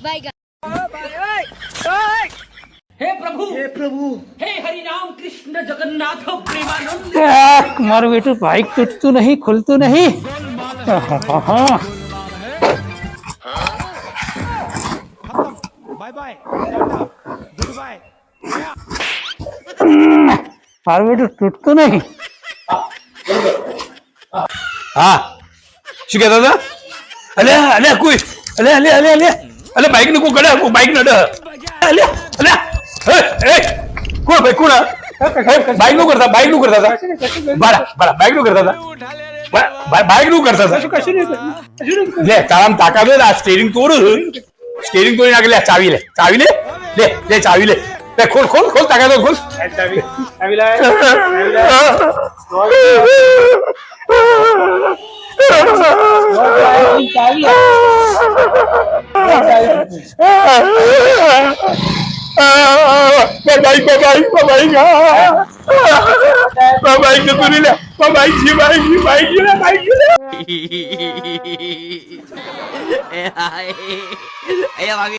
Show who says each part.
Speaker 1: हे प्रभु हे हरि राम कृष्ण जगन्नाथ प्रेमानंद।
Speaker 2: મારું બેટું બાઈક તૂટતું નહીં, ખુલતું નહીં. મારું બેટું તૂટતું નહીં.
Speaker 3: હા શું કહેતા હતા? અલે કોઈ અલે બાઈક ને કોઈ ગળે બાઈક ને કોણ ભાઈ કોણ બાઈક નું કરતા બાઈક નું કરતા હતા બાઈક નું કરતા હતા બાઈક નું કરતા હતા લે તારામ તાકાત હોય આ સ્ટેરિંગ તોડી નાખે લે ચાવી લે ચાવી લે ખોલ તાકાત ખોલ બાઈક